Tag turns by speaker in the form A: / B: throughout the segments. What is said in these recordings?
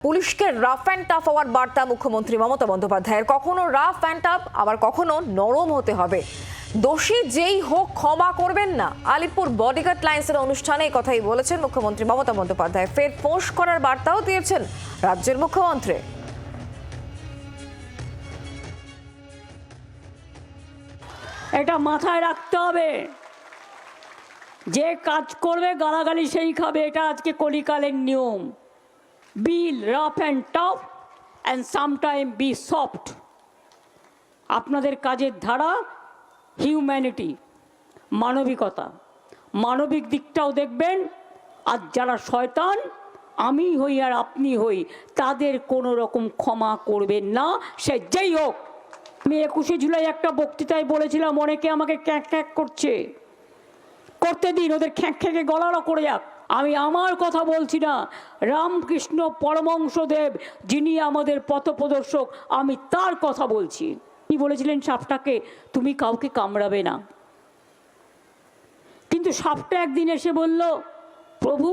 A: পুলিশকে rough and tough হওয়ার বার্তা মুখ্যমন্ত্রী মমতা বন্দ্যোপাধ্যায়ের। কখনো রাফ অ্যান্ড টাফ, আবার কখনো নরম হতে হবে। দোষী যেই হোক ক্ষমা করবেন না। আলিপুর বডিগার্ড লাইন্সের অনুষ্ঠানে এই কথাই বলেছেন মুখ্যমন্ত্রী মমতা বন্দ্যোপাধ্যায়। ফের ফোঁস করার বার্তাও দিয়েছেন রাজ্যের মুখ্যমন্ত্রী।
B: এটা মাথায় রাখতে হবে, যে কাজ করবে গালাগালি সেই খাবে। এটা আজকে কলিকালের নিয়ম। Be rough and tough and sometime be soft. আপনাদের কাজের ধারা হিউম্যানিটি, মানবিকতা, মানবিক দিকটাও দেখবেন। আর যারা শয়তান, আমি হই আর আপনি হই, তাদের কোনো রকম ক্ষমা করবেন না, সে যেই হোক। আমি 21শে জুলাই একটা বক্তৃতায় বলেছিলাম, অনেকে আমাকে ক্যাঁক ক্যাঁক করতে দিন, ওদের খ্যাঁক খ্যাঁকে গলারও করে যাক। আমি আমার কথা বলছি না, রামকৃষ্ণ পরমহংসদেব যিনি আমাদের পথপ্রদর্শক, আমি তার কথা বলছি। তিনি বলেছিলেন সাপটাকে তুমি কাউকে কামড়াবে না, কিন্তু সাপটা একদিন এসে বলল, প্রভু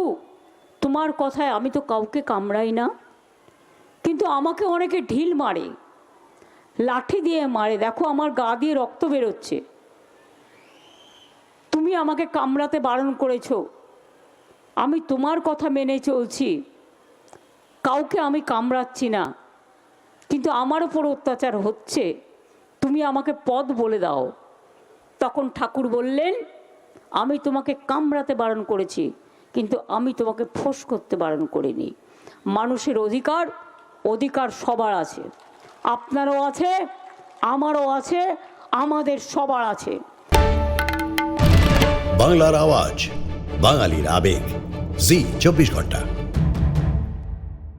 B: তোমার কথায় আমি তো কাউকে কামড়াই না, কিন্তু আমাকে অনেকে ঢিল মারে, লাঠি দিয়ে মারে, দেখো আমার গা দিয়ে রক্ত বেরোচ্ছে, তুমি আমাকে কামড়াতে বারণ করেছো, আমি তোমার কথা মেনে চলছি, কাউকে আমি কামড়াচ্ছি না, কিন্তু আমার উপর অত্যাচার হচ্ছে, তুমি আমাকে পথ বলে দাও। তখন ঠাকুর বললেন, আমি তোমাকে কামড়াতে বারণ করেছি, কিন্তু আমি তোমাকে ফোঁস করতে বারণ করিনি। মানুষের অধিকার সবার আছে, আপনারও আছে, আমারও আছে, আমাদের সবার আছে।
C: বাংলার আওয়াজ, বাঙালির আবেগ, জি 24 ঘন্টা।